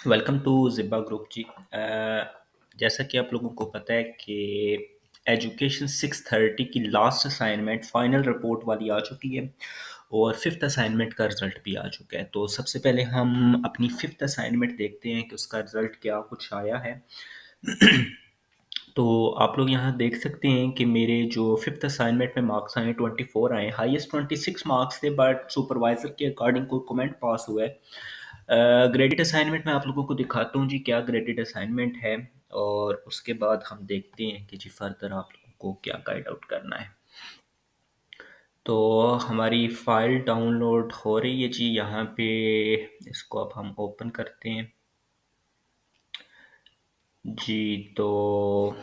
Welcome to ज़िब्बा group जी। जैसा कि आप लोगों को पता है कि एजुकेशन 6:30 की लास्ट असाइनमेंट फाइनल रिपोर्ट वाली आ चुकी है और फिफ्थ असाइनमेंट का रिज़ल्ट भी आ चुका है। तो सबसे पहले हम अपनी फिफ्थ असाइनमेंट देखते हैं कि उसका रिज़ल्ट क्या कुछ आया है। तो आप लोग यहाँ देख सकते हैं कि मेरे जो फिफ्थ असाइनमेंट में मार्क्स आए 24 आए। हाईएस्ट 26 मार्क्स थे, बट सुपरवाइज़र के अकॉर्डिंग कोई कमेंट पास हुआ है। ग्रेडेड असाइनमेंट मैं आप लोगों को दिखाता हूँ जी क्या ग्रेडेड असाइनमेंट है, और उसके बाद हम देखते हैं कि जी फर्दर आप लोगों को क्या गाइड आउट करना है। तो हमारी फ़ाइल डाउनलोड हो रही है जी यहाँ पे। इसको अब हम ओपन करते हैं जी। तो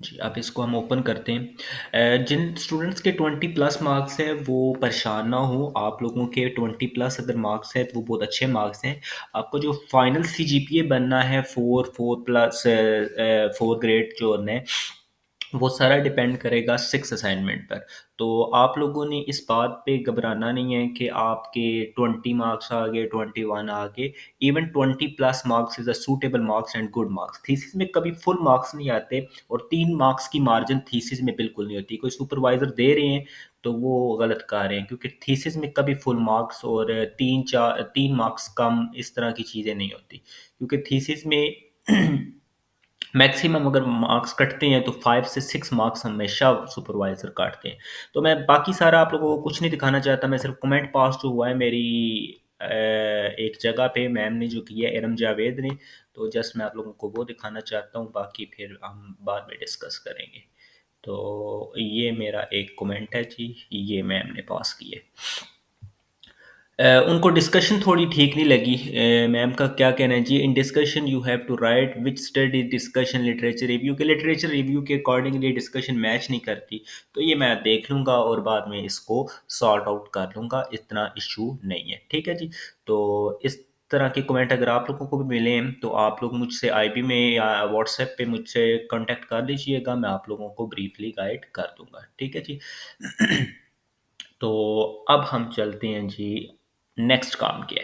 जी, अब इसको हम ओपन करते हैं। जिन स्टूडेंट्स के 20 प्लस मार्क्स हैं वो परेशान ना हो। आप लोगों के 20 प्लस अगर मार्क्स हैं तो वो बहुत अच्छे मार्क्स हैं। आपको जो फाइनल सीजीपीए बनना है 4 प्लस 4 ग्रेड जो है वो सारा डिपेंड करेगा सिक्स असाइनमेंट पर। तो आप लोगों ने इस बात पे घबराना नहीं है कि आपके 20 मार्क्स आ गए, 21 आ गए। Even 20 plus marks is a suitable marks and good marks. Thesis में कभी फुल मार्क्स नहीं आते, और 3 मार्क्स की मार्जिन थीसिस में बिल्कुल नहीं होती। कोई सुपरवाइज़र दे रहे हैं तो वो गलत कर रहे हैं, क्योंकि थीसिस में कभी फुल मार्क्स और 3 मार्क्स कम इस तरह की चीज़ें नहीं होती, क्योंकि थीसिस में मैक्सिमम अगर मार्क्स कटते हैं तो 5 से 6 मार्क्स हमेशा सुपरवाइज़र काटते हैं। तो मैं बाकी सारा आप लोगों को कुछ नहीं दिखाना चाहता, मैं सिर्फ कमेंट पास जो हुआ है मेरी एक जगह पे मैम ने जो किया है, इरम जावेद ने। तो जस्ट मैं आप लोगों को वो दिखाना चाहता हूँ, बाकी फिर हम बाद में डिस्कस करेंगे। तो ये मेरा एक कमेंट है जी, ये मैम ने पास की है। उनको डिस्कशन थोड़ी ठीक नहीं लगी। मैम का क्या कहना है जी, in discussion you have to write which study discussion literature review के। लिटरेचर रिव्यू के अकॉर्डिंगली डिस्कशन मैच नहीं करती। तो ये मैं देख लूँगा और बाद में इसको सॉर्ट आउट कर लूँगा, इतना इशू नहीं है, ठीक है जी। तो इस तरह के कमेंट अगर आप लोगों को भी मिले हैं तो आप लोग मुझसे आईबी में या व्हाट्सएप पे मुझसे कांटेक्ट कर लीजिएगा, मैं आप लोगों को ब्रीफली गाइड कर दूँगा, ठीक है जी। तो अब हम चलते हैं जी नेक्स्ट काम के।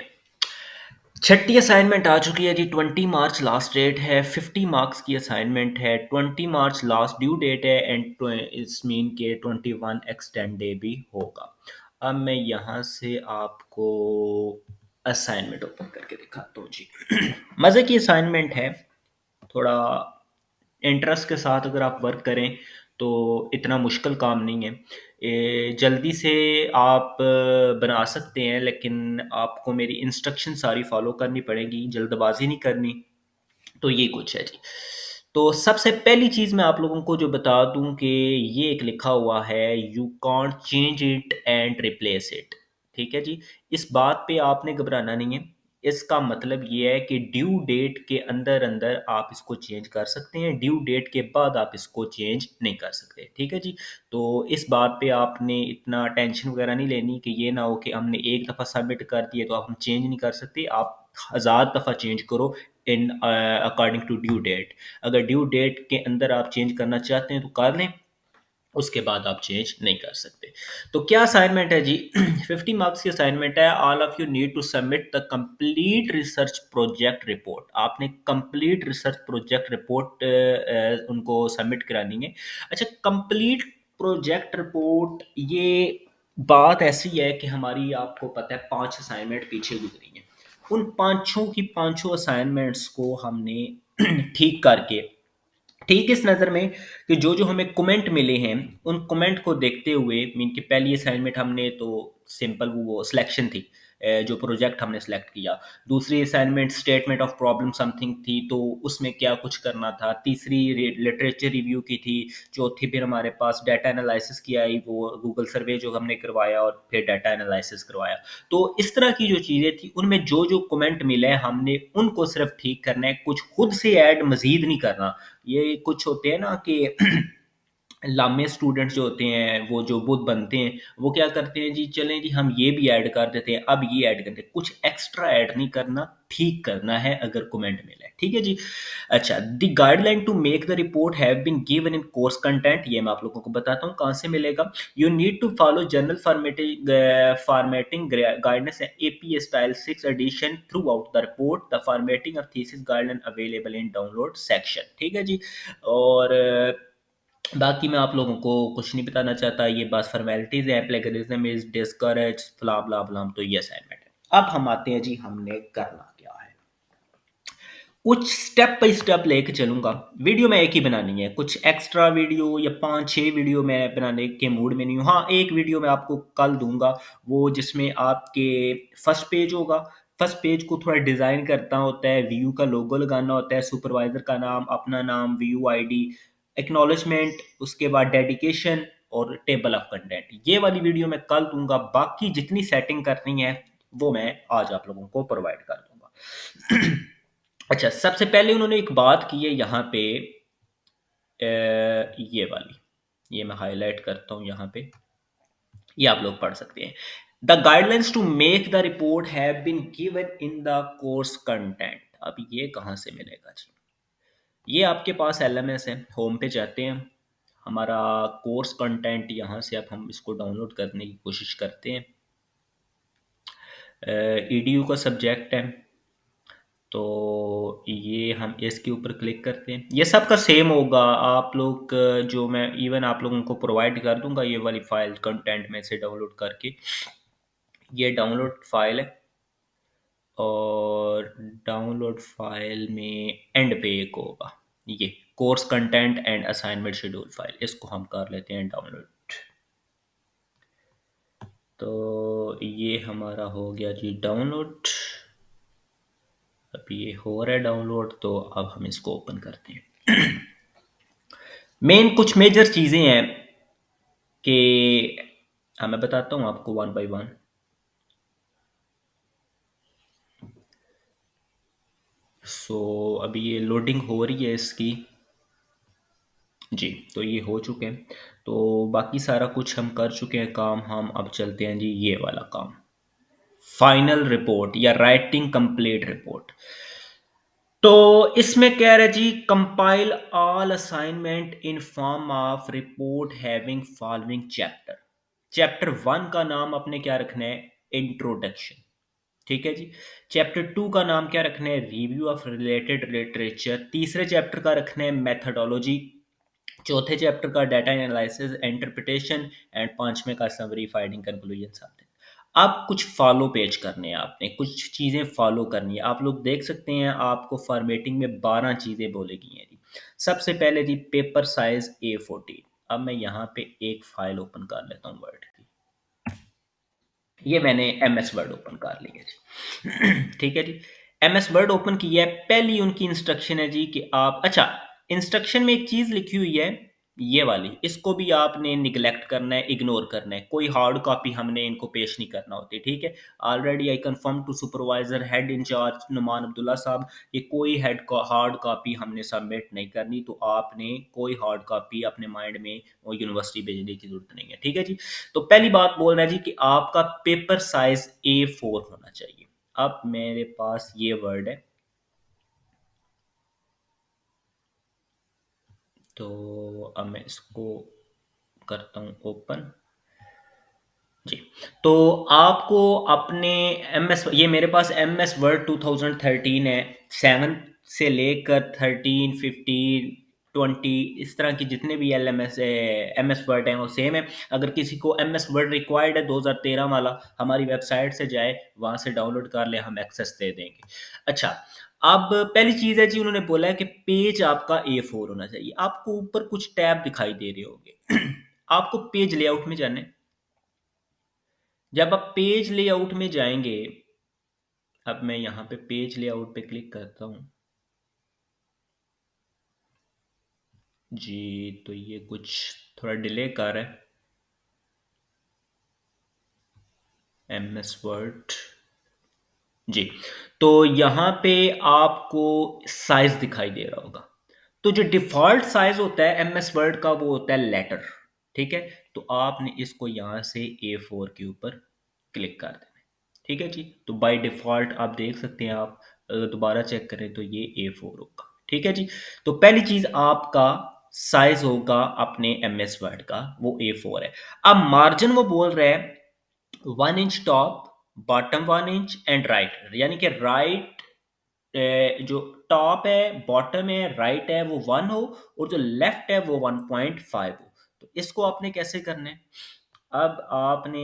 छठी असाइनमेंट आ चुकी है जी। 20 मार्च लास्ट डेट है। 50 मार्क्स की असाइनमेंट है। 20 मार्च लास्ट ड्यू डेट है एंड इस मीन के 21 एक्सटेंड डे भी होगा। अब मैं यहाँ से आपको असाइनमेंट ओपन करके दिखाता हूँ जी। मज़े की असाइनमेंट है। थोड़ा इंटरेस्ट के साथ अगर आप वर्क करें तो इतना मुश्किल काम नहीं है। जल्दी से आप बना सकते हैं, लेकिन आपको मेरी इंस्ट्रक्शन सारी फॉलो करनी पड़ेगी, जल्दबाजी नहीं करनी। तो ये कुछ है जी। तो सबसे पहली चीज़ मैं आप लोगों को जो बता दूं कि ये एक लिखा हुआ है, you can't change it and replace it. ठीक है जी। इस बात पे आपने घबराना नहीं है। इसका मतलब ये है कि ड्यू डेट के अंदर अंदर आप इसको चेंज कर सकते हैं, ड्यू डेट के बाद आप इसको चेंज नहीं कर सकते, ठीक है जी। तो इस बात पे आपने इतना टेंशन वगैरह नहीं लेनी कि ये ना हो कि हमने एक दफ़ा सबमिट कर दिए तो आप हम चेंज नहीं कर सकते। आप 1000 दफ़ा चेंज करो in according to due date. अगर ड्यू डेट के अंदर आप चेंज करना चाहते हैं तो कर लें, उसके बाद आप चेंज नहीं कर सकते। तो क्या असाइनमेंट है जी? 50 मार्क्स की असाइनमेंट है। All of you need to submit the complete research project report. आपने कंप्लीट रिसर्च प्रोजेक्ट रिपोर्ट उनको सबमिट करानी है। अच्छा, कंप्लीट प्रोजेक्ट रिपोर्ट, ये बात ऐसी है कि हमारी, आपको पता है, 5 असाइनमेंट पीछे गुजरी हैं। उन पांचों की पांचों असाइनमेंट्स को हमने ठीक करके, ठीक इस नज़र में कि जो जो हमें कमेंट मिले हैं उन कमेंट को देखते हुए, मीन कि पहली असाइनमेंट हमने तो सिंपल वो सिलेक्शन थी, जो प्रोजेक्ट हमने सेलेक्ट किया। दूसरी assignment statement of problem something थी, तो उसमें क्या कुछ करना था। तीसरी लिटरेचर रिव्यू की थी। चौथी फिर हमारे पास डाटा एनालिसिस की आई, वो गूगल सर्वे जो हमने करवाया और फिर डाटा एनालिसिस करवाया। तो इस तरह की जो चीज़ें थी उनमें जो जो कमेंट मिले हमने उनको सिर्फ ठीक करना है, कुछ खुद से ऐड मज़ीद नहीं करना। ये कुछ होते हैं ना कि लामे स्टूडेंट्स जो होते हैं, वो जो बुत बनते हैं, वो क्या करते हैं जी, चलें जी हम ये भी ऐड कर देते हैं, अब ये ऐड करते हैं, कुछ एक्स्ट्रा ऐड नहीं करना, ठीक करना है अगर कमेंट मिला है, ठीक है जी। अच्छा, the guideline to make the report have been given in course content, ये मैं आप लोगों को बताता हूँ कहाँ से मिलेगा। You need to follow general formatting guidance AP style 6 edition throughout the report, the formatting of thesis guideline available in download section, ठीक है जी। और बाकी मैं आप लोगों को कुछ नहीं बताना चाहता, ये बस फॉर्मेलिटीज़ है, प्लेगरिज्म इज डिस्करेज फ्ला ब्ला ब्लाम, तो ये असाइनमेंट है। अब हम आते हैं जी, हमने करना क्या है, कुछ स्टेप बाय स्टेप लेके चलूंगा। वीडियो में एक ही बनानी है, कुछ एक्स्ट्रा वीडियो या 5-6 वीडियो मैं बनाने के मूड में नहीं हूँ। हाँ, एक वीडियो मैं आपको कल दूंगा, वो जिसमें आपके फर्स्ट पेज होगा। फर्स्ट पेज को थोड़ा डिज़ाइन करना होता है, व्यू का लोगो लगाना होता है, सुपरवाइजर का नाम, अपना नाम, व्यू आईडी, एक्नॉलेजमेंट, उसके बाद डेडिकेशन और टेबल ऑफ कंटेंट। ये वाली वीडियो मैं कल दूंगा, बाकी जितनी सेटिंग करनी है वो मैं आज आप लोगों को प्रोवाइड कर दूंगा। अच्छा, सबसे पहले उन्होंने एक बात की है यहाँ पे, ये वाली, ये मैं हाईलाइट करता हूँ यहाँ पे, ये आप लोग पढ़ सकते हैं। The guidelines to make the report have been given in the course content. अब ये कहाँ से मिलेगा जी, ये आपके पास एलएमएस है, होम पे जाते हैं, हमारा कोर्स कंटेंट यहाँ से, अब हम इसको डाउनलोड करने की कोशिश करते हैं। ईडीयू का सब्जेक्ट है, तो ये हम इसके ऊपर क्लिक करते हैं, ये सबका सेम होगा। आप लोग जो मैं इवन आप लोगों को प्रोवाइड कर दूंगा, ये वाली फाइल कंटेंट में से डाउनलोड करके, ये डाउनलोड फाइल है, और डाउनलोड फाइल में एंड पे एक होगा, ये course content and assignment schedule file, इसको हम कर लेते हैं डाउनलोड। तो ये हमारा हो गया जी डाउनलोड, अब ये हो रहा है डाउनलोड, तो अब हम इसको ओपन करते हैं। मेन कुछ मेजर चीज़ें हैं कि, हाँ मैं बताता हूँ आपको वन बाय वन। सो अभी ये लोडिंग हो रही है इसकी जी, तो ये हो चुके हैं, तो बाकी सारा कुछ हम कर चुके हैं काम। हम अब चलते हैं जी ये वाला काम, फाइनल रिपोर्ट या राइटिंग कंप्लीट रिपोर्ट। तो इसमें कह रहे जी, compile all assignment in form of report having following chapter. Chapter 1 का नाम अपने क्या रखना है, इंट्रोडक्शन, ठीक है जी। चैप्टर 2 का नाम क्या रखना है, रिव्यू ऑफ रिलेटेड लिटरेचर। तीसरे चैप्टर का रखना है मेथडोलॉजी। चौथे चैप्टर का डाटा एनालिसिस इंटरप्रिटेशन, एंड पांचवें का समरी फाइंडिंग कंक्लूजन आते हैं। अब कुछ फॉलो पेज करने हैं आपने, कुछ चीज़ें फॉलो करनी है। आप लोग देख सकते हैं, आपको फॉर्मेटिंग में 12 चीज़ें बोली गई हैं जी। सबसे पहले जी पेपर साइज A14। अब मैं यहाँ पे एक फाइल ओपन कर लेता हूँ वर्ड की, ये मैंने एम एस वर्ड ओपन कर लिया जी। ठीक है जी, एम एस वर्ड ओपन किया है। पहली उनकी इंस्ट्रक्शन है जी कि आप, अच्छा, इंस्ट्रक्शन में एक चीज़ लिखी हुई है, ये वाली, इसको भी आपने निगलेक्ट करना है, इग्नोर करना है। कोई हार्ड कॉपी हमने इनको पेश नहीं करना होती, ठीक है। Already I confirm to supervisor head incharge Numan Abdullah साहब, ये कोई हार्ड कॉपी हमने सबमिट नहीं करनी, तो आपने कोई हार्ड कॉपी अपने माइंड में वो यूनिवर्सिटी भेजने की जरूरत नहीं है, ठीक है जी। तो पहली बात बोल रहा है जी कि आपका पेपर साइज A4 होना चाहिए। अब मेरे पास ये वर्ड है, तो अब मैं इसको करता हूँ ओपन जी। तो आपको अपने एम एस, ये मेरे पास एम एस वर्ड 2013 है, 7 से लेकर 13, 15, 20, इस तरह की जितने भी एम एस वर्ड हैं वो सेम है। अगर किसी को एम एस वर्ड रिक्वायर्ड है 2013 वाला, हमारी वेबसाइट से जाए, वहाँ से डाउनलोड कर ले, हम एक्सेस दे देंगे। अच्छा, अब पहली चीज़ है जी, उन्होंने बोला है कि पेज आपका A4 होना चाहिए। आपको ऊपर कुछ टैब दिखाई दे रहे होंगे। आपको पेज लेआउट में जाना है। जब आप पेज लेआउट में जाएंगे, अब मैं यहाँ पे पेज लेआउट पे क्लिक करता हूँ जी, तो ये कुछ थोड़ा डिले कर रहा है, एम एस वर्ड जी। तो यहाँ पे आपको साइज दिखाई दे रहा होगा, तो जो डिफ़ॉल्ट साइज़ होता है एमएस वर्ड का वो होता है लेटर, ठीक है? तो आपने इसको यहाँ से A4 के ऊपर क्लिक कर देना है, ठीक है जी? तो बाय डिफ़ॉल्ट आप देख सकते हैं, आप अगर दोबारा चेक करें तो ये A4 होगा, ठीक है जी? तो पहली चीज़ आपका साइज़ होगा अपने एमएस वर्ड का वो A4 है। अब मार्जिन वो बोल रहा है 1 inch top, bottom 1 inch and right, यानी कि राइट जो टॉप है, बॉटम है, राइट है वो 1 हो और जो लेफ्ट है वो 1.5 हो। तो इसको आपने कैसे करना है? अब आपने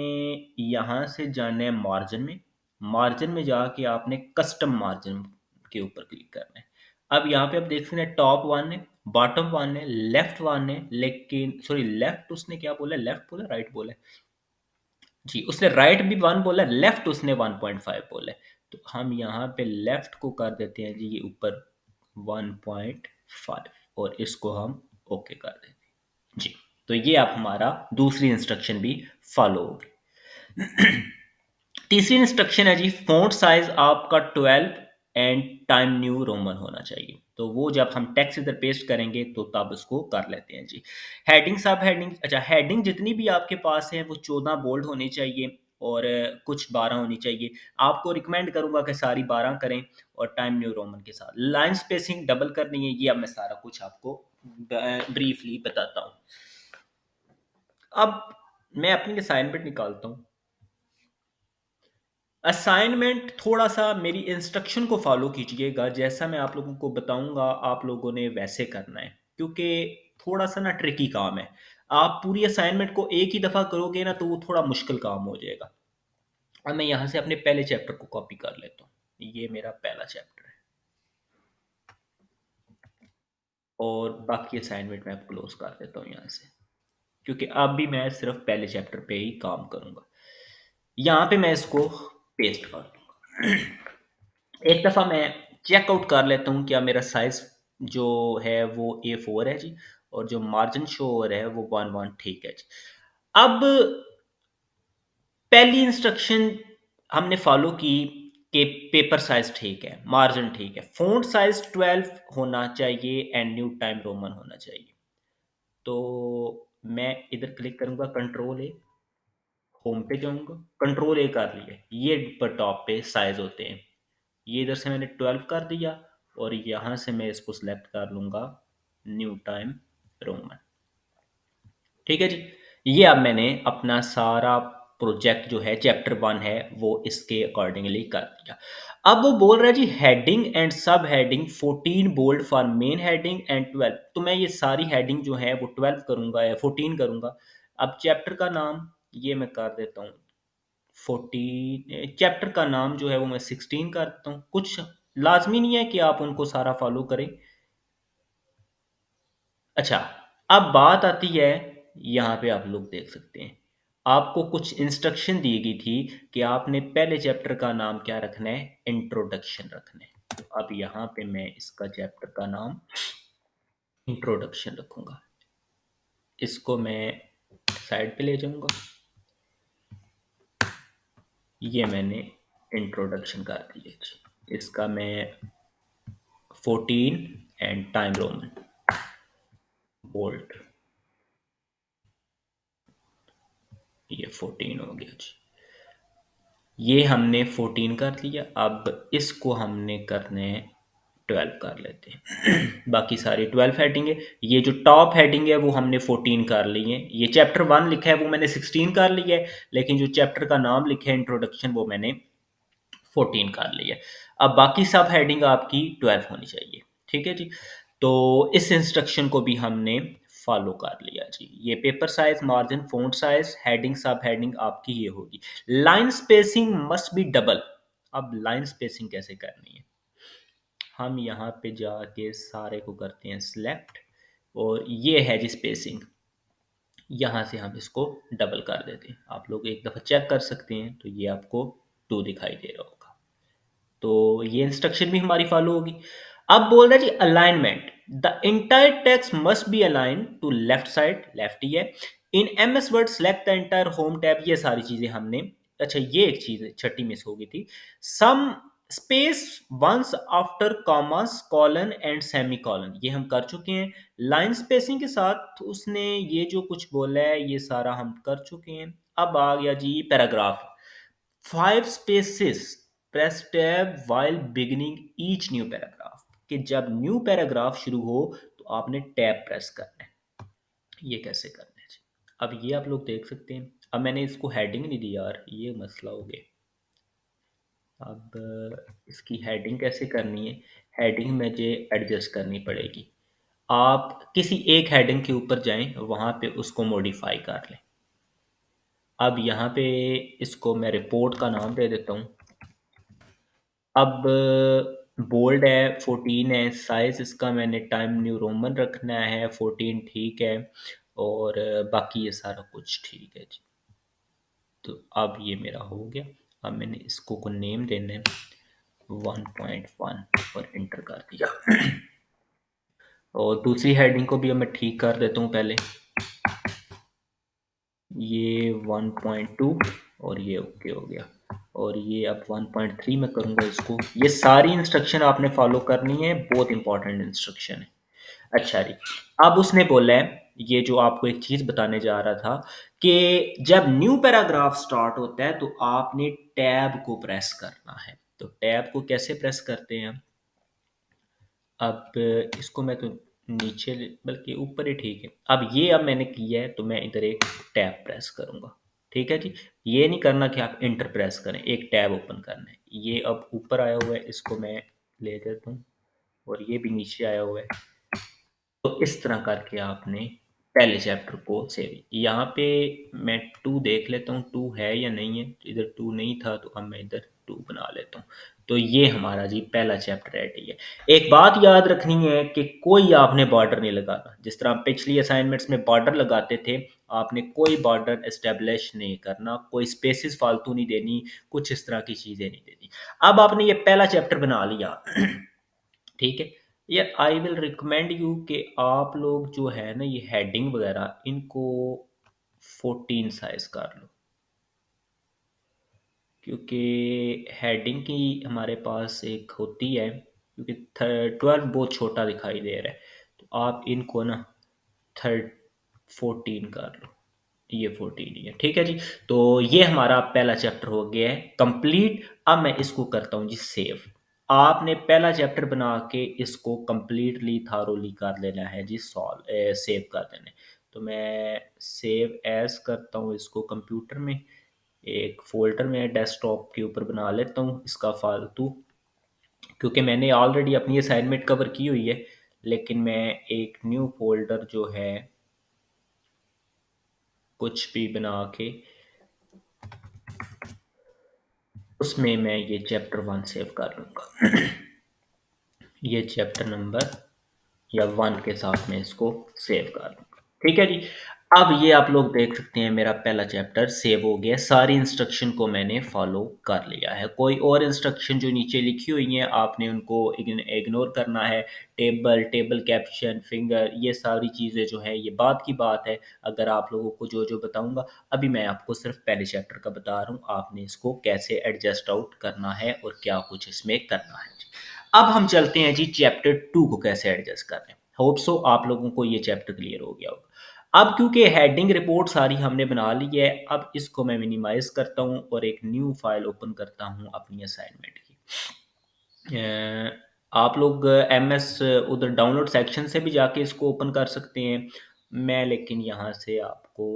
यहाँ से जाना है मार्जिन में, मार्जिन में जाके आपने कस्टम मार्जिन के ऊपर क्लिक करना है। अब यहाँ पे आप देख सकते हैं टॉप 1 है, बॉटम 1 है, लेफ्ट 1 है, लेकिन सॉरी लेफ्ट उसने क्या बोला, लेफ्ट बोला राइट बोला है? जी, उसने राइट भी 1 बोला, लेफ्ट उसने 1.5 बोला है। तो हम यहाँ पे लेफ्ट को कर देते हैं जी ये ऊपर 1.5 और इसको हम ओके कर देते हैं। जी, तो ये आप हमारा दूसरी इंस्ट्रक्शन भी फॉलो होगी। तीसरी इंस्ट्रक्शन है जी फ़ॉन्ट साइज़ आपका 12 एंड टाइम न्यू रोमन होना चाहिए। तो वो जब हम टेक्स्ट इधर पेस्ट करेंगे तो तब उसको कर लेते हैं जी। हेडिंग सब हेडिंग, अच्छा हेडिंग जितनी भी आपके पास है वो 14 बोल्ड होनी चाहिए और कुछ 12 होनी चाहिए। आपको रिकमेंड करूँगा कि सारी 12 करें और टाइम न्यू रोमन के साथ। लाइन स्पेसिंग डबल करनी है, ये अब मैं सारा कुछ आपको ब्रीफली बताता हूँ। अब मैं अपनी असाइनमेंट निकालता हूँ। असाइनमेंट थोड़ा-सा मेरी इंस्ट्रक्शन को फ़ॉलो कीजिएगा, जैसा मैं आप लोगों को बताऊँगा आप लोगों ने वैसे करना है, क्योंकि थोड़ा-सा ना ट्रिकी काम है। आप पूरी असाइनमेंट को एक ही दफ़ा करोगे ना तो वो थोड़ा मुश्किल काम हो जाएगा। अब मैं यहाँ से अपने पहले चैप्टर को कॉपी कर लेता हूँ। ये मेरा पहला चैप्टर है और बाकी असाइनमेंट मैं अब क्लोज़ कर देता हूँ यहाँ से, क्योंकि अब भी मैं सिर्फ़ पहले चैप्टर पे ही काम करूँगा। यहाँ पे मैं इसको पेस्ट कर दूँगा। एक दफ़ा मैं चेकआउट कर लेता हूँ क्या मेरा साइज़ जो है वो A4 है जी और जो मार्जिन शो हो रहा है वो 1 ठीक है जी। अब पहली इंस्ट्रक्शन हमने फ़ॉलो की कि पेपर साइज़ ठीक है, मार्जिन ठीक है, फ़ॉन्ट साइज़ 12 होना चाहिए एंड न्यू टाइम रोमन होना चाहिए। तो मैं इधर क्लिक करूँगा कंट्रोल ए, होम पे जाऊँगा, कंट्रोल ए कर लिया, ये ऊपर टॉप पे साइज़ होते हैं। ये इधर से मैंने 12 कर दिया और यहाँ से मैं इसको सिलेक्ट कर लूँगा न्यू टाइम रोमन, ठीक है जी। ये अब मैंने अपना सारा प्रोजेक्ट जो है चैप्टर 1 है वो इसके अकॉर्डिंगली कर दिया। अब वो बोल रहा है जी heading and subheading 14 bold for main heading and 12, तो मैं ये सारी हेडिंग जो है वो 12 करूँगा या 14 करूँगा। अब चैप्टर का नाम ये मैं कर देता हूँ 14, चैप्टर का नाम जो है वो मैं 16 कर देता हूँ। कुछ लाज़मी नहीं है कि आप उनको सारा फ़ॉलो करें। अच्छा, अब बात आती है यहाँ पे आप लोग देख सकते हैं। आपको कुछ इंस्ट्रक्शन दी गई थी कि आपने पहले चैप्टर का नाम क्या रखना है? इंट्रोडक्शन रखना है। तो अब यहाँ पे मैं इसका चैप्टर का नाम इंट्रोडक्शन रखूँगा। इसको मैं साइड पे ले जाऊँगा। ये मैंने इंट्रोडक्शन कर दिया जी। इसका मैं 14 एंड टाइम रोमन बोल्ड, ये 14 हो गया जी। ये हमने 14 कर लिया, अब इसको हमने करने 12 कर लेते हैं। बाकी सारी 12 हेडिंग है। ये जो टॉप हेडिंग है वो हमने 14 कर ली है। ये चैप्टर 1 लिखा है वो मैंने 16 कर लिया है, लेकिन जो चैप्टर का नाम लिखा है इंट्रोडक्शन वो मैंने 14 कर लिया है। अब बाकी सब हेडिंग आपकी 12 होनी चाहिए, ठीक है जी। तो इस इंस्ट्रक्शन को भी हमने फॉलो कर लिया जी। ये paper size, margin, font size, heading सब हेडिंग आपकी ये होगी। Line spacing must be double. अब लाइन स्पेसिंग कैसे करनी है? हम यहाँ पे जाके सारे को करते हैं सिलेक्ट और ये है जी स्पेसिंग, यहाँ से हम इसको डबल कर देते हैं। आप लोग एक दफ़ा चेक कर सकते हैं तो ये आपको 2 दिखाई दे रहा होगा। तो ये इंस्ट्रक्शन भी हमारी फॉलो होगी। अब बोल रहा है जी alignment, the entire text must be align to left side, left ही है। In MS Word select the entire home tab, ये सारी चीजें हमने, अच्छा ये एक चीज छठी मिस हो गई थी। Some space once after commas colon and semicolon ये हम कर चुके हैं। लाइन स्पेसिंग के साथ उसने ये जो कुछ बोला है ये सारा हम कर चुके हैं। अब आ गया जी paragraph. Five spaces press tab while beginning each new paragraph कि जब न्यू पैराग्राफ शुरू हो तो आपने टैब प्रेस करना है। ये कैसे करना है जी? अब ये आप लोग देख सकते हैं। अब मैंने इसको हेडिंग नहीं दी यार, ये मसला हो गया। अब इसकी हेडिंग कैसे करनी है? हेडिंग मुझे एडजस्ट करनी पड़ेगी। आप किसी एक हेडिंग के ऊपर जाएं, वहाँ पे उसको मॉडिफाई कर लें। अब यहाँ पे इसको मैं रिपोर्ट का नाम दे देता हूँ। अब बोल्ड है 14 है, साइज़ इसका मैंने टाइम न्यू रोमन रखना है 14 ठीक है। और बाकी ये सारा कुछ ठीक है जी। तो अब ये मेरा हो गया। अब मैंने इसको को नेम देना है 1.1 और इंटर कर दिया। और दूसरी हेडिंग को भी अब मैं ठीक कर देता हूँ पहले। ये 1.2 और ये ओके हो गया। और ये अब 1.3 में करूँगा इसको। ये सारी इंस्ट्रक्शन आपने फॉलो करनी है, बहुत इंपॉर्टेंट इंस्ट्रक्शन है। अच्छा जी, अब उसने बोला है, ये जो आपको एक चीज़ बताने जा रहा था कि जब न्यू पैराग्राफ स्टार्ट होता है तो आपने टैब को प्रेस करना है। तो टैब को कैसे प्रेस करते हैं? अब इसको मैं तो नीचे बल्कि ऊपर ही ठीक है। अब मैंने किया है तो मैं इधर एक टैब प्रेस करूँगा। ठीक है जी। ये नहीं करना कि आप इंटर प्रेस करें, एक टैब ओपन करना है। ये अब ऊपर आया हुआ है, इसको मैं ले देता हूँ। और ये भी नीचे आया हुआ है। तो इस तरह करके आपने पहले चैप्टर को सेव। यहाँ पे मैं 2 देख लेता हूँ 2 है या नहीं है। इधर 2 नहीं था तो अब मैं इधर 2 बना लेता हूँ। तो ये हमारा जी पहला चैप्टर रेडी है। एक बात याद रखनी है कि कोई आपने बॉर्डर नहीं लगाना। जिस तरह आप पिछली असाइनमेंट्स में बॉर्डर लगाते थे, आपने कोई बॉर्डर एस्टेब्लिश नहीं करना, कोई स्पेसिस फालतू नहीं देनी, कुछ इस तरह की चीज़ें नहीं देनी। अब आपने ये पहला चैप्टर बना लिया ठीक है। यार आई विल रिकमेंड यू कि आप लोग जो है ना ये हेडिंग वगैरह इनको 14 साइज कर लो। क्योंकि हेडिंग की हमारे पास एक होती है, क्योंकि 12 बहुत छोटा दिखाई दे रहा है। तो आप इनको ना थर्ड 14 कर लो। ये 14 ही है ठीक है जी। तो ये हमारा पहला चैप्टर हो गया है कंप्लीट। अब मैं इसको करता हूँ जी सेव। आपने पहला चैप्टर बना के इसको कंप्लीटली थारोली कर लेना है जी, सॉल्व सेव कर देना है। तो मैं सेव एज करता हूँ इसको कंप्यूटर में, एक फ़ोल्डर में डेस्कटॉप के ऊपर बना लेता हूँ इसका फालतू, क्योंकि मैंने ऑलरेडी अपनी असाइनमेंट कवर की हुई है। लेकिन मैं एक न्यू फ़ोल्डर जो है कुछ भी बना के उसमें मैं ये चैप्टर 1 सेव कर लूँगा। ये चैप्टर नंबर या 1 के साथ में इसको सेव कर दूँगा। ठीक है जी। अब ये आप लोग देख सकते हैं मेरा पहला चैप्टर सेव हो गया। सारी इंस्ट्रक्शन को मैंने फॉलो कर लिया है। कोई और इंस्ट्रक्शन जो नीचे लिखी हुई हैं आपने उनको इग्नोर करना है। टेबल कैप्शन फिंगर ये सारी चीज़ें जो है ये बाद की बात है। अगर आप लोगों को जो जो बताऊंगा, अभी मैं आपको सिर्फ पहले चैप्टर का बता रहा हूँ, आपने इसको कैसे एडजस्ट आउट करना है और क्या कुछ इसमें करना है। अब हम चलते हैं जी चैप्टर 2 को कैसे एडजस्ट करना है। होप सो आप लोगों को ये चैप्टर क्लियर हो गया होगा। अब क्योंकि हेडिंग रिपोर्ट सारी हमने बना ली है, अब इसको मैं मिनिमाइज करता हूँ और एक न्यू फाइल ओपन करता हूँ अपनी असाइनमेंट की। आप लोग एम एस उधर डाउनलोड सेक्शन से भी जाके इसको ओपन कर सकते हैं। मैं लेकिन यहाँ से आपको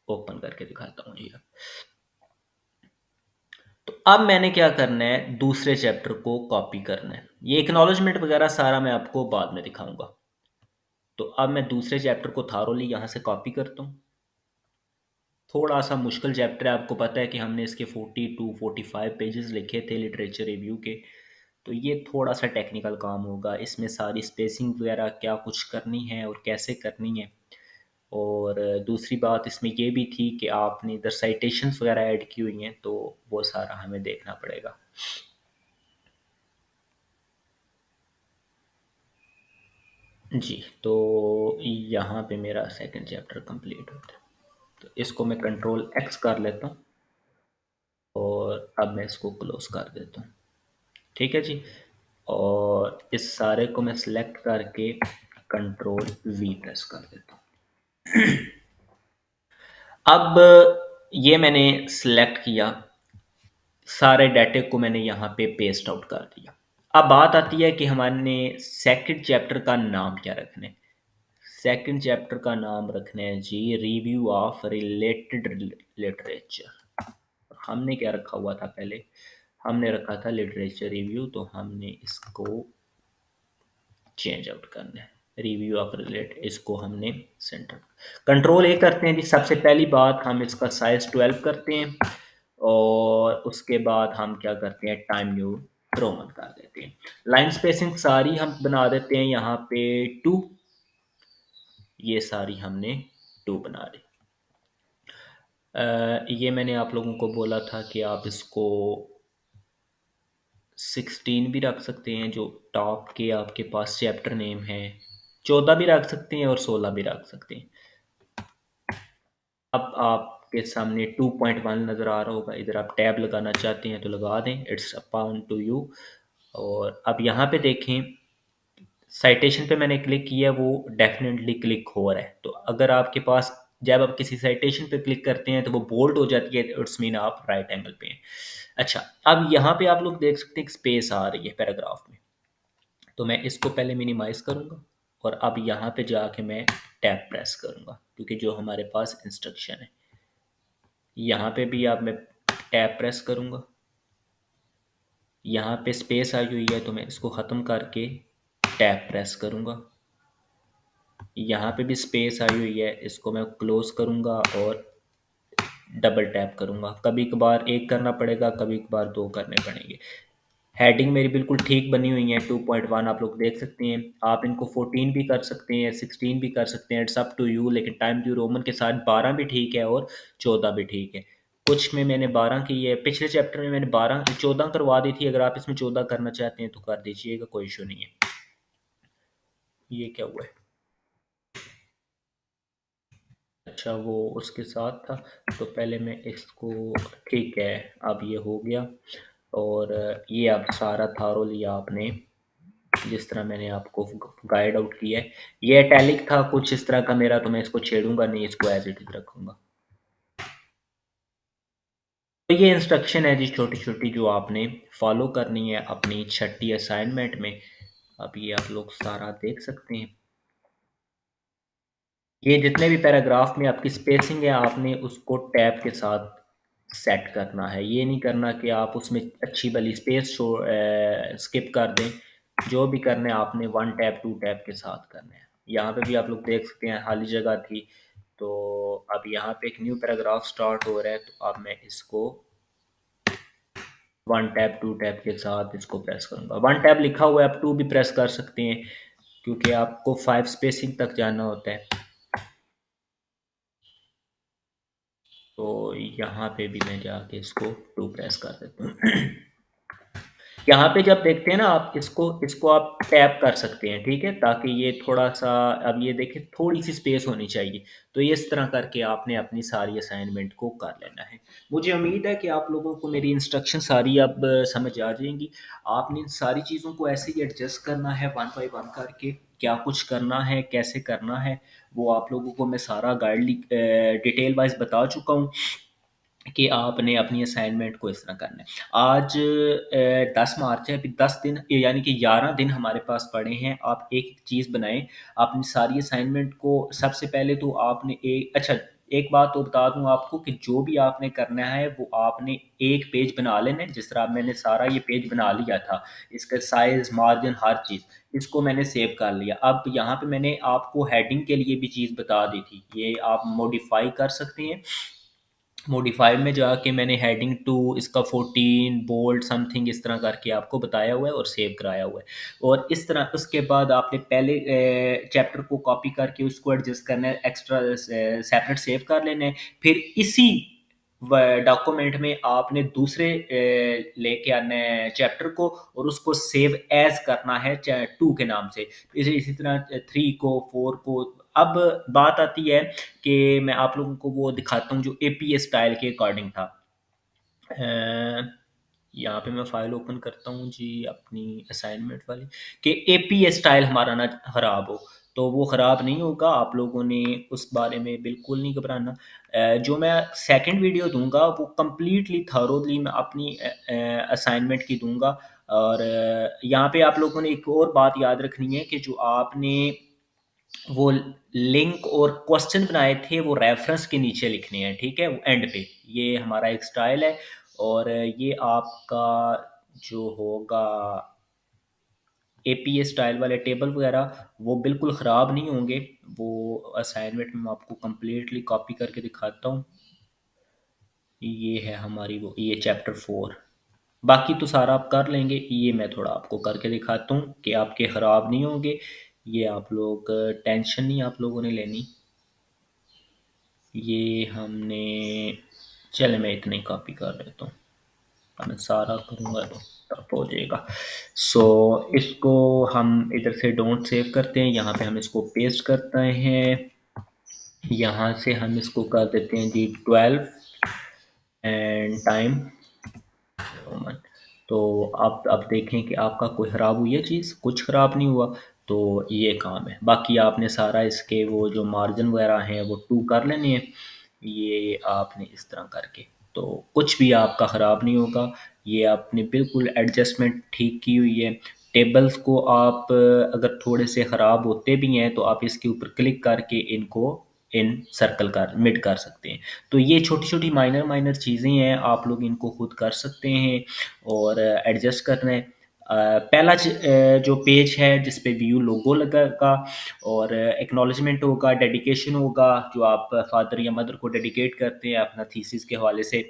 ओपन करके दिखाता हूँ जी। तो अब मैंने क्या करना है, दूसरे चैप्टर को कॉपी करना है। ये एक्नॉलेजमेंट वगैरह सारा मैं आपको बाद में दिखाऊंगा। तो अब मैं दूसरे चैप्टर को थारोली यहाँ से कॉपी करता हूँ। थोड़ा सा मुश्किल चैप्टर है, आपको पता है कि हमने इसके 42-45 पेजेस लिखे थे लिटरेचर रिव्यू के। तो ये थोड़ा सा टेक्निकल काम होगा, इसमें सारी स्पेसिंग वगैरह क्या कुछ करनी है और कैसे करनी है। और दूसरी बात इसमें ये भी थी कि आपने इधर साइटेशंस वगैरह ऐड की हुई हैं, तो वो सारा हमें देखना पड़ेगा। जी, तो यहाँ पे मेरा सेकंड चैप्टर कंप्लीट होता है। तो इसको मैं कंट्रोल एक्स कर लेता हूँ। और अब मैं इसको क्लोज कर देता हूँ। ठीक है जी। और इस सारे को मैं सिलेक्ट करके कंट्रोल वी प्रेस कर देता हूँ। अब ये मैंने सिलेक्ट किया, सारे डाटे को मैंने यहाँ पे पेस्ट आउट कर दिया। अब बात आती है कि हमारे सेकंड चैप्टर का नाम क्या रखना है। सेकंड चैप्टर का नाम रखना है जी रिव्यू ऑफ रिलेटेड लिटरेचर। हमने क्या रखा हुआ था पहले, हमने रखा था लिटरेचर रिव्यू, तो हमने इसको चेंज आउट करना है। रिव्यू ऑफ रिलेट इसको हमने सेंटर कंट्रोल ए करते हैं जी। सबसे पहली बात हम इसका साइज 12 करते हैं और उसके बाद हम क्या करते हैं टाइम न्यू रोमन कर देते हैं। लाइन स्पेसिंग सारी हम बना देते हैं यहाँ पे 2, ये सारी हमने 2 बना ली। ये मैंने आप लोगों को बोला था कि आप इसको 16 भी रख सकते हैं जो टॉप के आपके पास चैप्टर नेम है, 14 भी रख सकते हैं और 16 भी रख सकते हैं। अब आपके सामने 2.1 नज़र आ रहा होगा, इधर आप टैब लगाना चाहते हैं तो लगा दें, इट्स अपॉन टू यू। और अब यहाँ पे देखें साइटेशन पे मैंने क्लिक किया, वो डेफिनेटली क्लिक हो रहा है। तो अगर आपके पास जब आप किसी साइटेशन पे क्लिक करते हैं तो वो बोल्ड हो जाती है, इट्स मीन आप राइट एंगल पे हैं। अच्छा, अब यहाँ पे आप लोग देख सकते हैं स्पेस आ रही है पैराग्राफ में, तो मैं इसको पहले मिनिमाइज करूँगा और अब यहाँ पे जाके मैं टैब प्रेस करूँगा क्योंकि जो हमारे पास इंस्ट्रक्शन है। यहाँ पे भी अब मैं टैब प्रेस करूँगा, यहाँ पे स्पेस आई हुई है तो मैं इसको ख़त्म करके टैब प्रेस करूँगा। यहाँ पे भी स्पेस आई हुई है, इसको मैं क्लोज करूँगा और डबल टैप करूँगा। कभी कभार एक करना पड़ेगा, कभी कभार 2 करने पड़ेंगे। हेडिंग मेरी बिल्कुल ठीक बनी हुई है 2.1 आप लोग देख सकते हैं। आप इनको 14 भी कर सकते हैं, 16 भी कर सकते हैं, इट्स अप टू यू। लेकिन टाइम न्यू रोमन के साथ 12 भी ठीक है और 14 भी ठीक है। कुछ में मैंने 12 की है, पिछले चैप्टर में मैंने 14 करवा दी थी। अगर आप इसमें 14 करना चाहते हैं तो कर दीजिएगा, कोई इशू नहीं है। ये क्या हुआ है? अच्छा, वो उसके साथ था, तो पहले मैं इसको, ठीक है, अब ये हो गया। और ये अब सारा थारो लिया आपने, जिस तरह मैंने आपको गाइड आउट किया है। ये इटैलिक था कुछ इस तरह का मेरा, तो मैं इसको छेड़ूंगा नहीं, इसको एज इट इज रखूंगा। तो ये इंस्ट्रक्शन है जी छोटी छोटी जो आपने फॉलो करनी है अपनी छठी असाइनमेंट में। अब ये आप लोग सारा देख सकते हैं। ये जितने भी पैराग्राफ में आपकी स्पेसिंग है आपने उसको टैब के साथ सेट करना है। ये नहीं करना कि आप उसमें अच्छी भली स्पेस स्किप कर दें। जो भी करना है आपने 1 टैब 2 टैब के साथ करना है। यहाँ पे भी आप लोग देख सकते हैं खाली जगह थी, तो अब यहाँ पे एक न्यू पैराग्राफ स्टार्ट हो रहा है, तो अब मैं इसको 1 टैब 2 टैब के साथ इसको प्रेस करूँगा। 1 टैब लिखा हुआ है, आप 2 भी प्रेस कर सकते हैं क्योंकि आपको 5 स्पेसिंग तक जाना होता है। तो यहाँ पे भी मैं जाके इसको 2 प्रेस कर देता हूँ। यहाँ पे जब देखते हैं ना आप इसको इसको आप टैप कर सकते हैं, ठीक है, ताकि ये थोड़ा सा, अब ये देखें थोड़ी सी स्पेस होनी चाहिए। तो ये इस तरह करके आपने अपनी सारी असाइनमेंट को कर लेना है। मुझे उम्मीद है कि आप लोगों को मेरी इंस्ट्रक्शन सारी अब समझ आ जाएंगी। आपने इन सारी चीज़ों को ऐसे ही एडजस्ट करना है, वन बाई वन करके क्या कुछ करना है, कैसे करना है, वो आप लोगों को मैं सारा गाइड डिटेल वाइज बता चुका हूँ कि आपने अपनी असाइनमेंट को इस तरह करना है। आज 10 मार्च है, अभी 10 दिन यानी कि 11 दिन हमारे पास पड़े हैं। आप एक एक चीज़ बनाएं अपनी सारी असाइनमेंट को। सबसे पहले तो आपने अच्छा, एक बात तो बता दूं आपको कि जो भी आपने करना है वो आपने एक पेज बना लेना है। जिस तरह मैंने सारा ये पेज बना लिया था, इसका साइज मार्जिन हर चीज़ इसको मैंने सेव कर लिया। अब यहाँ पे मैंने आपको हेडिंग के लिए भी चीज़ बता दी थी, ये आप मॉडिफाई कर सकते हैं। मॉडिफाई में जाके मैंने हेडिंग टू इसका 14 बोल्ड समथिंग इस तरह करके आपको बताया हुआ है और सेव कराया हुआ है। और इस तरह उसके बाद आपने पहले चैप्टर को कॉपी करके उसको एडजस्ट करना है, एक्स्ट्रा सेपरेट सेव कर लेना है। फिर इसी डॉक्यूमेंट में आपने दूसरे लेके आना है चैप्टर को और उसको सेव एज करना है 2 के नाम से। इसी तरह 3 को, 4 को। अब बात आती है कि मैं आप लोगों को वो दिखाता हूँ जो एपीए स्टाइल के अकॉर्डिंग था। अ, यहाँ पे मैं फ़ाइल ओपन करता हूँ जी अपनी असाइनमेंट वाली, कि एपीए स्टाइल हमारा ना ख़राब हो। तो वो ख़राब नहीं होगा, आप लोगों ने उस बारे में बिल्कुल नहीं घबराना। जो मैं सेकंड वीडियो दूंगा वो कम्प्लीटली थरोली मैं अपनी असाइनमेंट की दूंगा। और यहाँ पे आप लोगों ने एक और बात याद रखनी है कि जो आपने वो लिंक और क्वेश्चन बनाए थे वो रेफरेंस के नीचे लिखने हैं, ठीक है, एंड पे। ये हमारा एक स्टाइल है। और ये आपका जो होगा एपीए स्टाइल वाले टेबल वगैरह वो बिल्कुल ख़राब नहीं होंगे। वो असाइनमेंट में मैं आपको कंप्लीटली कॉपी करके दिखाता हूँ। ये है हमारी वो, ये चैप्टर 4। बाकी तो सारा आप कर लेंगे, ये मैं थोड़ा आपको करके दिखाता हूँ कि आपके ख़राब नहीं होंगे। ये आप लोग टेंशन नहीं आप लोगों ने लेनी। ये हमने, चले मैं इतनी कॉपी कर लेता हूँ। अब मैं सारा करूँगा तो टफ हो जाएगा। सो इसको हम इधर से डोंट सेव करते हैं, यहाँ पे हम इसको पेस्ट करते हैं। यहाँ से हम इसको कर देते हैं जी 12 एंड टाइम रोमन। तो आप देखें कि आपका कोई ख़राब हुई है चीज़, कुछ ख़राब नहीं हुआ। तो ये काम है, बाकी आपने सारा इसके वो जो मार्जिन वगैरह हैं वो 2 कर लेने हैं। ये आपने इस तरह करके, तो कुछ भी आपका ख़राब नहीं होगा। ये आपने बिल्कुल एडजस्टमेंट ठीक की हुई है। टेबल्स को आप अगर थोड़े से ख़राब होते भी हैं तो आप इसके ऊपर क्लिक करके इनको इन सर्कल कर मिड कर सकते हैं। तो ये छोटी छोटी माइनर माइनर चीज़ें हैं, आप लोग इनको खुद कर सकते हैं और एडजस्ट करना है। पहला जो पेज है जिस पे व्यू लोगो लगेगा और एक्नॉलेजमेंट होगा, डेडिकेशन होगा, जो आप फादर या मदर को डेडिकेट करते हैं अपना थीसिस के हवाले से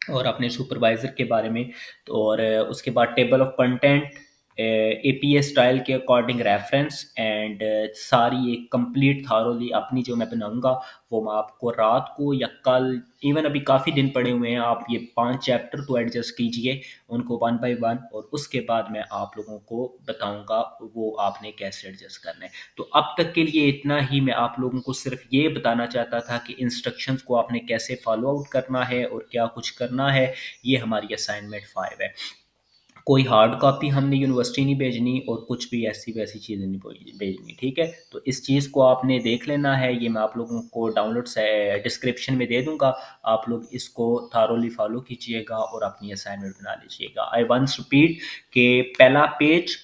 और अपने सुपरवाइज़र के बारे में। तो और उसके बाद table of content, APA style के अकॉर्डिंग रेफरेंस एंड सारी एक कंप्लीट थारोली अपनी जो मैं बनाऊंगा वो मैं आपको रात को या कल, इवन अभी काफ़ी दिन पड़े हुए हैं, आप ये 5 चैप्टर तो एडजस्ट कीजिए उनको वन बाय वन, और उसके बाद मैं आप लोगों को बताऊंगा वो आपने कैसे एडजस्ट करना है। तो अब तक के लिए इतना ही। मैं आप लोगों को सिर्फ ये बताना चाहता था कि इंस्ट्रक्शंस को आपने कैसे फॉलो आउट करना है और क्या कुछ करना है। ये हमारी असाइनमेंट 5 है। कोई हार्ड कॉपी हमने यूनिवर्सिटी नहीं भेजनी और कुछ भी ऐसी वैसी चीज़ें नहीं भेजनी, ठीक है। तो इस चीज़ को आपने देख लेना है, ये मैं आप लोगों को डाउनलोड से डिस्क्रिप्शन में दे दूंगा। आप लोग इसको थारोली फॉलो कीजिएगा और अपनी असाइनमेंट बना लीजिएगा। आई वंस रिपीट कि पहला पेज,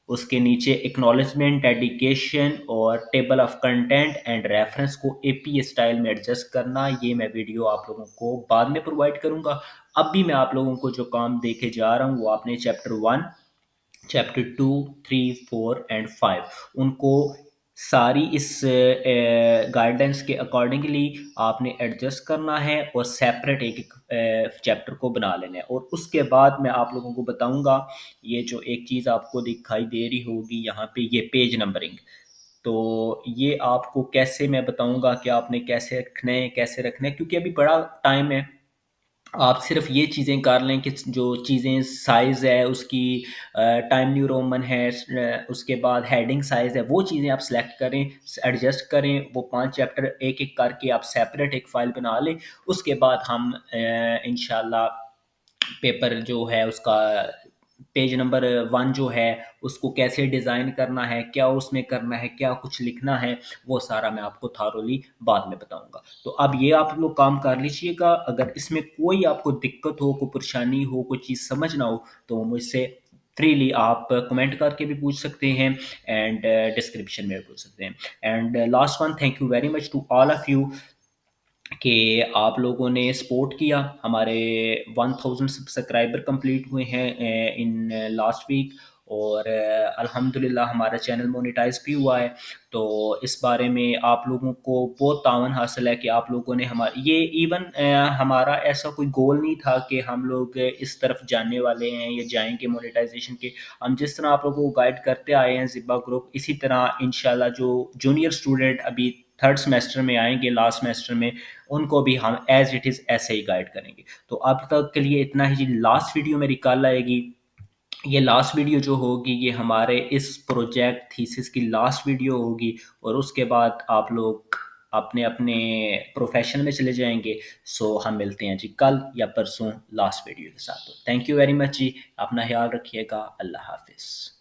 उसके नीचे एक्नॉलेजमेंट, डेडिकेशन और table of content and reference को एपी स्टाइल में एडजस्ट करना, ये मैं वीडियो आप लोगों को बाद में प्रोवाइड करूंगा। अब भी मैं आप लोगों को जो काम देके जा रहा हूँ वो आपने चैप्टर 1, चैप्टर 2, 3, 4 एंड 5 उनको सारी इस गाइडेंस के अकॉर्डिंगली आपने एडजस्ट करना है और सेपरेट एक एक चैप्टर को बना लेना है। और उसके बाद मैं आप लोगों को बताऊंगा, ये जो एक चीज़ आपको दिखाई दे रही होगी यहाँ पे, ये पेज नंबरिंग। तो ये आपको कैसे मैं बताऊंगा कि आपने कैसे रखना है, क्योंकि अभी बड़ा टाइम है। आप सिर्फ ये चीज़ें कर लें कि जो चीज़ें साइज़ है उसकी, टाइम न्यू रोमन है, उसके बाद हेडिंग साइज़ है, वो चीज़ें आप सेलेक्ट करें, एडजस्ट करें। वो 5 चैप्टर एक एक करके आप सेपरेट एक फ़ाइल बना लें। उसके बाद हम इंशाल्लाह पेपर जो है उसका पेज नंबर 1 जो है उसको कैसे डिज़ाइन करना है, क्या उसमें करना है, क्या कुछ लिखना है, वो सारा मैं आपको थारोली बाद में बताऊंगा। तो अब ये आप लोग काम कर लीजिएगा। अगर इसमें कोई आपको दिक्कत हो, कोई परेशानी हो, कोई चीज़ समझ ना हो तो मुझसे फ्रीली आप कमेंट करके भी पूछ सकते हैं एंड डिस्क्रिप्शन में भी पूछ सकते हैं। And last one, thank you very much to all of you कि आप लोगों ने सपोर्ट किया। हमारे 1000 सब्सक्राइबर कंप्लीट हुए हैं इन लास्ट वीक, और अल्हम्दुलिल्लाह हमारा चैनल मोनेटाइज भी हुआ है। तो इस बारे में आप लोगों को बहुत तावन हासिल है कि आप लोगों ने हमारे ये इवन हमारा ऐसा कोई गोल नहीं था कि हम लोग इस तरफ जाने वाले हैं या जाएंगे मोनेटाइजेशन के। हम जिस तरह आप लोगों को गाइड करते आए हैं ज़िब्बा ग्रुप, इसी तरह इंशाल्लाह जो जूनियर स्टूडेंट अभी थर्ड सेमेस्टर में आएंगे, लास्ट सेमेस्टर में, उनको भी हम एज इट इज़ ऐसे ही गाइड करेंगे। तो अब तक के लिए इतना ही जी। लास्ट वीडियो मेरी कल आएगी। ये लास्ट वीडियो जो होगी ये हमारे इस प्रोजेक्ट थीसिस की लास्ट वीडियो होगी, और उसके बाद आप लोग अपने अपने प्रोफेशन में चले जाएंगे। सो हम मिलते हैं जी कल या परसों लास्ट वीडियो के साथ। तो थैंक यू वेरी मच जी, अपना ख्याल रखिएगा, अल्लाह हाफिज़।